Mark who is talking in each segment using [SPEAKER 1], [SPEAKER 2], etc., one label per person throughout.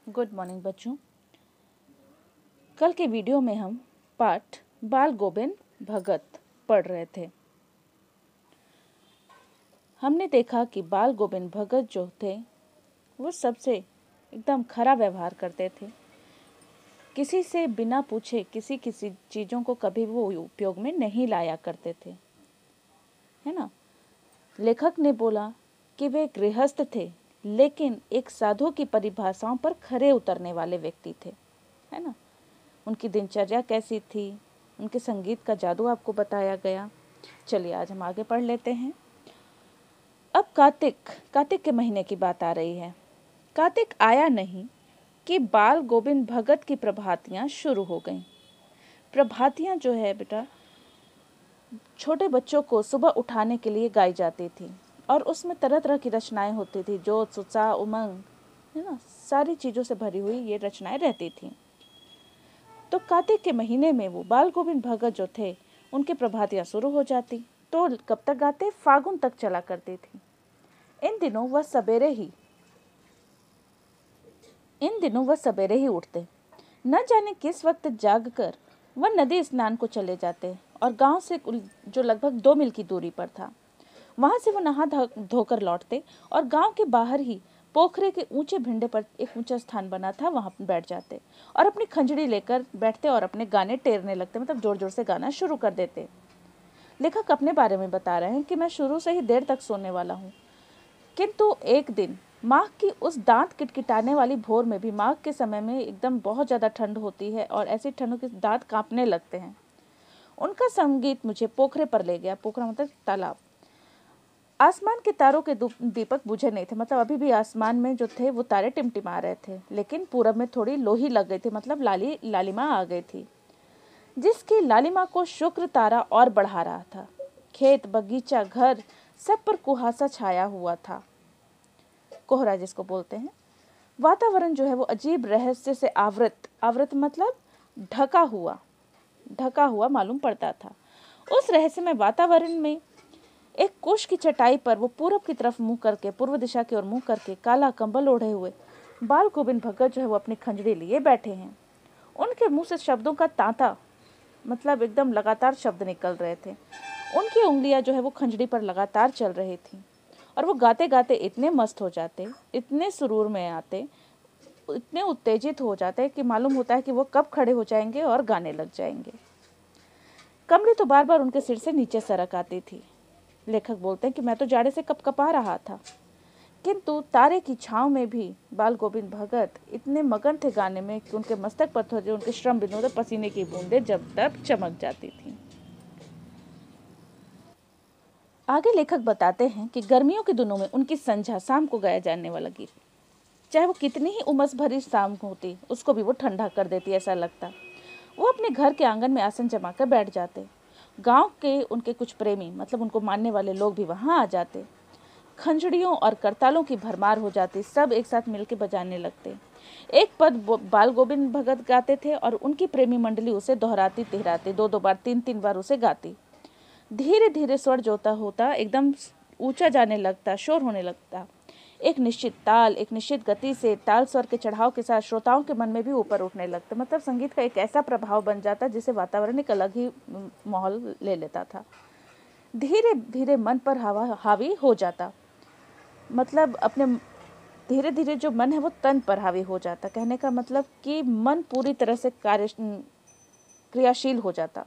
[SPEAKER 1] Good morning बच्चों। कल के वीडियो में हम पाठ बाल गोविंद भगत पढ़ रहे थे। हमने देखा कि बाल गोविंद भगत जो थे वो सबसे एकदम खरा व्यवहार करते थे। किसी से बिना पूछे किसी चीज़ों को कभी वो उपयोग में नहीं लाया करते थे, है ना। लेखक ने बोला कि वे गृहस्थ थे लेकिन एक साधु की परिभाषाओं पर खरे उतरने वाले व्यक्ति थे, है ना। उनकी दिनचर्या कैसी थी, उनके संगीत का जादू आपको बताया गया। चलिए आज हम आगे पढ़ लेते हैं। अब कार्तिक के महीने की बात आ रही है। कार्तिक आया नहीं कि बाल गोविंद भगत की प्रभातियां शुरू हो गईं। प्रभातियां जो है बेटा, छोटे बच्चों को सुबह उठाने के लिए गाई जाती थी और उसमें तरह तरह की रचनाएं होती थी। जोत, उत्साह, उमंग, है ना, सारी चीज़ों से भरी हुई ये रचनाएं रहती थीं। तो कार्तिक के महीने में वो बाल गोविंद भगत जो थे उनकी प्रभातियां शुरू हो जाती। तो कब तक गाते? फागुन तक चला करती थी। इन दिनों वह सवेरे ही उठते। न जाने किस वक्त जागकर वह नदी स्नान को चले जाते और गांव से जो लगभग 2 मील की दूरी पर था वहां से वो नहा धोकर लौटते और गांव के बाहर ही पोखरे के ऊंचे भिंडे पर एक ऊंचा स्थान बना था, वहां बैठ जाते और अपनी खंजड़ी लेकर बैठते और अपने गाने टेरने लगते, मतलब जोर जोर से गाना शुरू कर देते। लेखक अपने बारे में बता रहे हैं कि मैं शुरू से ही देर तक सोने वाला हूँ, किंतु एक दिन माघ की उस दांत किटकिटाने वाली भोर में भी, माघ के समय में एकदम बहुत ज़्यादा ठंड होती है और ऐसी ठंडों के दांत कांपने लगते हैं, उनका संगीत मुझे पोखरे पर ले गया। पोखरा मतलब तालाब। आसमान के तारों के दीपक बुझे नहीं थे, मतलब अभी भी आसमान में जो थे वो तारे टिमटिमा रहे थे, लेकिन पूरब में थोड़ी लोही लग गई थी, मतलब लालिमा आ गई थी, जिसकी लालिमा को शुक्र तारा और बढ़ा रहा था। खेत, बगीचा, घर सब पर कुहासा छाया हुआ था, कोहरा जिसको बोलते हैं। वातावरण जो है वो अजीब रहस्य से आवृत मतलब ढका हुआ मालूम पड़ता था। उस रहस्यमय वातावरण में एक कोष की चटाई पर वो पूरब की तरफ मुंह करके, पूर्व दिशा की ओर मुंह करके, काला कंबल ओढ़े हुए बाल गोविंद भगत जो है वो अपनी खंजड़ी लिए बैठे हैं। उनके मुंह से शब्दों का तांता, मतलब एकदम लगातार शब्द निकल रहे थे। उनकी उंगलियां जो है वो खंजड़ी पर लगातार चल रही थी और वो गाते गाते इतने मस्त हो जाते, इतने सुरूर में आते, इतने उत्तेजित हो जाते कि मालूम होता है कि वो कब खड़े हो जाएंगे और गाने लग जाएंगे। कमरी तो बार बार उनके सिर से नीचे सरक आती थी। लेखक बोलते हैं कि मैं तो जाड़े से कपकपा रहा था, किंतु तारे की छांव में भी बाल गोविंद भगत इतने मगन थे गाने में कि उनके मस्तक पर थोड़े उनके श्रम बिंदु पसीने की बूंदें जब तक चमक जाती थी। आगे लेखक बताते हैं कि गर्मियों के दिनों में उनकी संध्या, शाम को गाया जाने वाला गीत, चाहे वो कितनी ही उमस भरी शाम होती, उसको भी वो ठंडा कर देती, ऐसा लगता। वो अपने घर के आंगन में आसन जमाकर बैठ जाते। गांव के उनके कुछ प्रेमी, मतलब उनको मानने वाले लोग भी वहां आ जाते। खंजड़ियों और करतालों की भरमार हो जाती, सब एक साथ मिलकर बजाने लगते। एक पद बाल गोविंद भगत गाते थे और उनकी प्रेमी मंडली उसे दोहराती तिहराती, 2-2 बार, 3-3 बार उसे गाती। धीरे धीरे स्वर जोता होता एकदम ऊंचा जाने लगता, शोर होने लगता। एक निश्चित ताल, एक निश्चित गति से ताल स्वर के चढ़ाव के साथ श्रोताओं के मन में भी ऊपर उठने लगता, मतलब संगीत का एक ऐसा प्रभाव बन जाता जिसे वातावरण एक अलग ही माहौल ले लेता था। धीरे धीरे मन पर हावी हो जाता, मतलब अपने धीरे धीरे जो मन है वो तन पर हावी हो जाता। कहने का मतलब कि मन पूरी तरह से क्रियाशील हो जाता।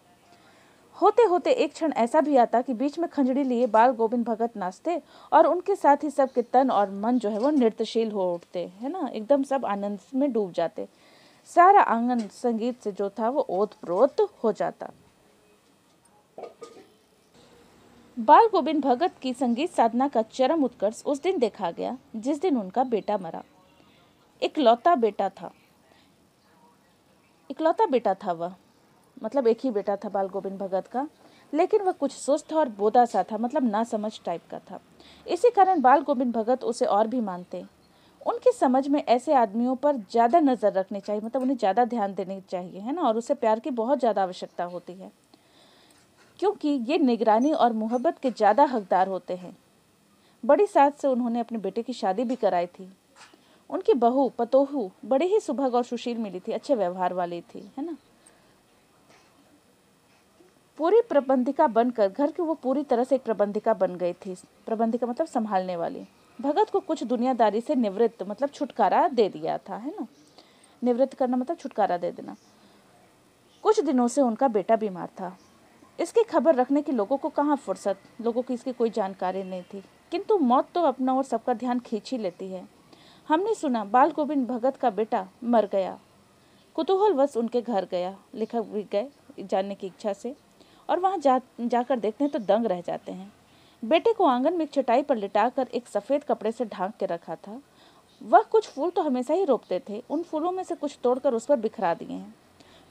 [SPEAKER 1] होते होते एक क्षण ऐसा भी आता कि बीच में खंजड़ी लिए बाल गोविंद भगत नाचते और उनके साथ ही सबके तन और मन जो है वो नृत्यशील हो उठते, है ना, एकदम सब आनंद में डूब जाते। सारा आंगन संगीत से जो था वो ओतप्रोत हो जाता। बाल गोविंद भगत की संगीत साधना का चरम उत्कर्ष उस दिन देखा गया जिस दिन उनका बेटा मरा। इकलौता बेटा था वह, मतलब एक ही बेटा था बाल गोविंद भगत का, लेकिन वह कुछ सुस्त और बोदा सा था, मतलब ना समझ टाइप का था। इसी कारण बाल गोविंद भगत उसे और भी मानते। उनकी समझ में ऐसे आदमियों पर ज़्यादा नज़र रखनी चाहिए, मतलब उन्हें ज़्यादा ध्यान देनी चाहिए, है ना, और उसे प्यार की बहुत ज़्यादा आवश्यकता होती है, क्योंकि ये निगरानी और मोहब्बत के ज़्यादा हकदार होते हैं। बड़ी साथ से उन्होंने अपने बेटे की शादी भी कराई थी। उनकी बहू पतोहू बड़ी ही सुभग और सुशील मिली थी, अच्छे व्यवहार वाली थी, है ना। पूरी प्रबंधिका बनकर घर की वो पूरी तरह से एक प्रबंधिका बन गई थी। प्रबंधिका मतलब संभालने वाली। भगत को कुछ दुनियादारी से निवृत्त मतलब छुटकारा दे दिया था, है ना। निवृत्त करना मतलब छुटकारा दे देना। कुछ दिनों से उनका बेटा बीमार था। इसकी खबर रखने की लोगों को कहाँ फुर्सत, लोगों की इसकी कोई जानकारी नहीं थी, किंतु मौत तो अपना और सबका ध्यान खींच ही लेती है। हमने सुना बाल गोविंद भगत का बेटा मर गया। कुतूहलवश उनके घर गया, लेखक भी गए जानने की इच्छा से, और वहाँ जाकर देखते हैं तो दंग रह जाते हैं। बेटे को आंगन में एक चटाई पर लिटाकर एक सफ़ेद कपड़े से ढांक के रखा था। वह कुछ फूल तो हमेशा ही रोपते थे, उन फूलों में से कुछ तोड़कर उस पर बिखरा दिए हैं,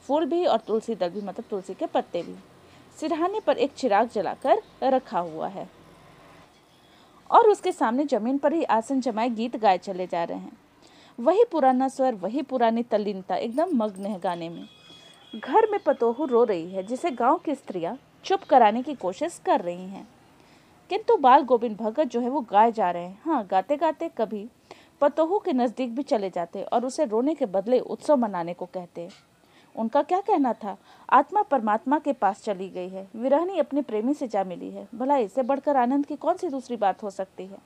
[SPEAKER 1] फूल भी और तुलसी दल भी मतलब तुलसी के पत्ते भी। सिरहाने पर एक चिराग जलाकर रखा हुआ है और उसके सामने जमीन पर ही आसन जमाए गीत गाए चले जा रहे हैं। वही पुराना स्वर, वही पुरानी तल्लीनता, एकदम मग्न है गाने में। घर में पतोहू रो रही है, जिसे गांव की स्त्रियां चुप कराने की कोशिश कर रही हैं, किंतु बाल गोविंद भगत जो है वो गाए जा रहे हैं। हाँ, गाते गाते कभी पतोहू के नजदीक भी चले जाते और उसे रोने के बदले उत्सव मनाने को कहते। उनका क्या कहना था, आत्मा परमात्मा के पास चली गई है, विरहनी अपने प्रेमी से जा मिली है, भला इससे बढ़कर आनंद की कौन सी दूसरी बात हो सकती है।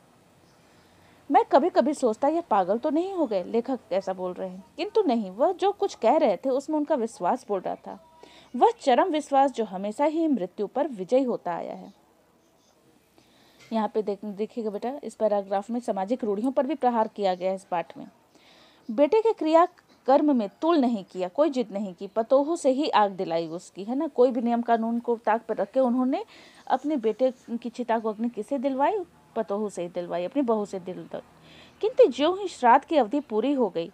[SPEAKER 1] मैं कभी कभी सोचता यह पागल तो नहीं हो गए, लेखक ऐसा बोल रहे हैं, किंतु नहीं, वह जो कुछ कह रहे थे उसमें उनका विश्वास बोल रहा था, वह चरम विश्वास जो हमेशा ही मृत्यु पर विजयी होता आया है। यहाँ पे देखिएगा बेटा, इस पैराग्राफ में सामाजिक रूढ़ियों पर भी प्रहार किया गया है इस पाठ में। बेटे के क्रिया कर्म में तुल नहीं किया, कोई जिद नहीं की, पतोहू से ही आग दिलाई उसकी, है ना। कोई भी नियम कानून को ताक पर रख के उन्होंने अपने बेटे की चिता को अग्नि किसे दिलवाई, पतोहू से ही दिलवाई, अपनी बहू से दिल तक। किंतु ज्यों ही श्राद्ध की अवधि पूरी हो गई,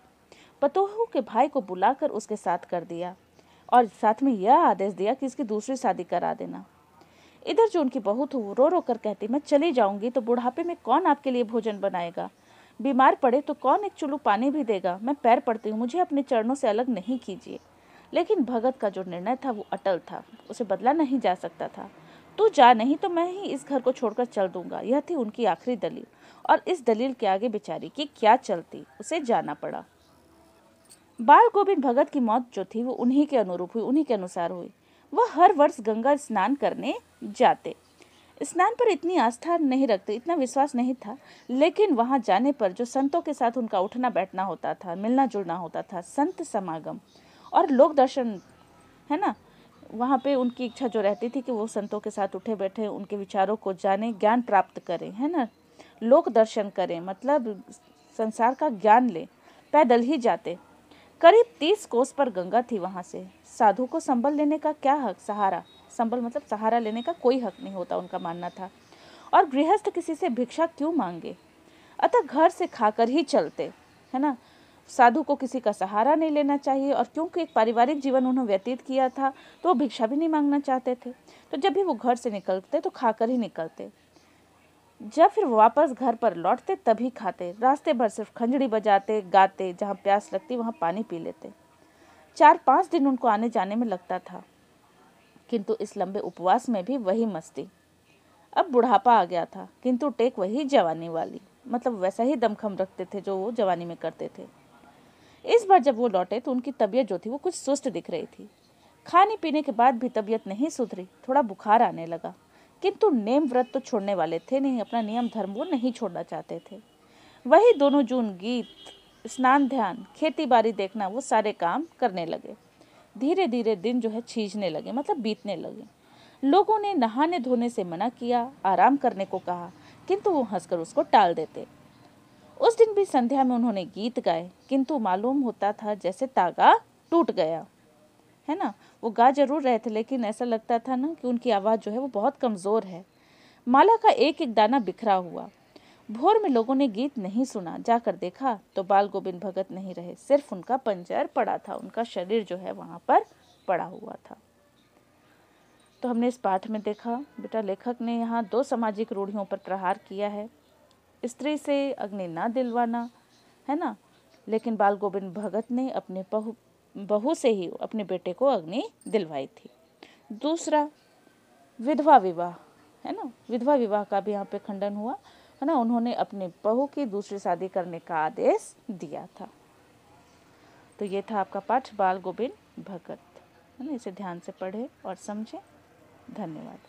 [SPEAKER 1] पतोहू के भाई को बुलाकर उसके साथ कर दिया और साथ में यह आदेश दिया कि इसकी दूसरी शादी करा देना। इधर जो उनकी बहू थी वो रो रो कर कहती, मैं चली जाऊंगी तो बुढ़ापे में कौन आपके लिए भोजन बनाएगा, बीमार पड़े तो कौन एक चुल्लू पानी भी देगा, मैं पैर पड़ती हूँ, मुझे अपने चरणों से अलग नहीं कीजिए। लेकिन भगत का जो निर्णय था वो अटल था, उसे बदला नहीं जा सकता था। तू जा, नहीं तो मैं ही इस घर को छोड़कर चल दूंगा। यह थी उनकी आखिरी दलील, और इस दलील के आगे बेचारी की क्या चलती, उसे जाना पड़ा। बाल गोविंद भगत की मौत जो थी वो उन्हीं के अनुरूप हुई, उन्हीं के अनुसार हुई। वह हर वर्ष गंगा स्नान करने जाते। स्नान पर इतनी आस्था नहीं रखते, इतना विश्वास नहीं था, लेकिन वहां जाने पर जो संतों के साथ उनका उठना बैठना होता था, मिलना जुलना होता था, संत समागम और लोक दर्शन, है ना, वहाँ पे उनकी इच्छा जो रहती थी कि वो संतों के साथ उठे बैठे, उनके विचारों को जाने, ज्ञान प्राप्त करें, है ना, लोक दर्शन करें, मतलब संसार का ज्ञान ले। पैदल ही जाते। करीब 30 कोस पर गंगा थी। वहाँ से साधु को संबल लेने का क्या हक, सहारा, संबल मतलब सहारा लेने का कोई हक नहीं होता, उनका मानना था। और गृहस्थ किसी से भिक्षा क्यों मांगे, अतः घर से खाकर ही चलते, है ना। साधु को किसी का सहारा नहीं लेना चाहिए, और क्योंकि एक पारिवारिक जीवन उन्होंने व्यतीत किया था तो वो भिक्षा भी नहीं मांगना चाहते थे। तो जब भी वो घर से निकलते तो खाकर ही निकलते। जब फिर वापस घर पर लौटते तभी खाते। रास्ते भर सिर्फ खंजड़ी बजाते, गाते, जहाँ प्यास लगती वहाँ पानी पी लेते। 4-5 दिन उनको आने जाने में लगता था, किंतु इस लंबे उपवास में भी वही मस्ती। अब बुढ़ापा आ गया था, किंतु टेक वही जवानी वाली, मतलब वैसा ही दमखम रखते थे जो वो जवानी में करते थे। इस बार जब वो लौटे तो उनकी तबीयत जो थी वो कुछ सुस्त दिख रही थी। खाने पीने के बाद भी तबीयत नहीं सुधरी, थोड़ा बुखार आने लगा, किंतु नेम व्रत तो छोड़ने वाले थे नहीं, अपना नियम धर्म वो नहीं छोड़ना चाहते थे। वही दोनों जून गीत, स्नान, ध्यान, खेती बाड़ी देखना, वो सारे काम करने लगे। धीरे धीरे दिन जो है छींचने लगे, मतलब बीतने लगे। लोगों ने नहाने धोने से मना किया, आराम करने को कहा, किंतु वो हंसकर उसको टाल देते। उस दिन भी संध्या में उन्होंने गीत गाए, किंतु मालूम होता था जैसे तागा टूट गया, है ना। वो गा जरूर रहे थे, लेकिन ऐसा लगता था ना कि उनकी आवाज़ जो है वो बहुत कमज़ोर है। माला का एक एक दाना बिखरा हुआ। भोर में लोगों ने गीत नहीं सुना। जाकर देखा तो बाल गोविंद भगत नहीं रहे, सिर्फ उनका पंजर पड़ा था, उनका शरीर जो है वहाँ पर पड़ा हुआ था। तो हमने इस पाठ में देखा बेटा, लेखक ने यहाँ 2 सामाजिक रूढ़ियों पर प्रहार किया है। स्त्री से अग्नि ना दिलवाना, है ना, लेकिन बाल गोविंद भगत ने अपने बहू से ही अपने बेटे को अग्नि दिलवाई थी। दूसरा, विधवा विवाह, है ना, विधवा विवाह का भी यहाँ पे खंडन हुआ। है ना, उन्होंने अपने बहू की दूसरी शादी करने का आदेश दिया था। तो ये था आपका पाठ बाल गोविंद भगत, है ना। इसे ध्यान से पढ़ें और समझें। धन्यवाद।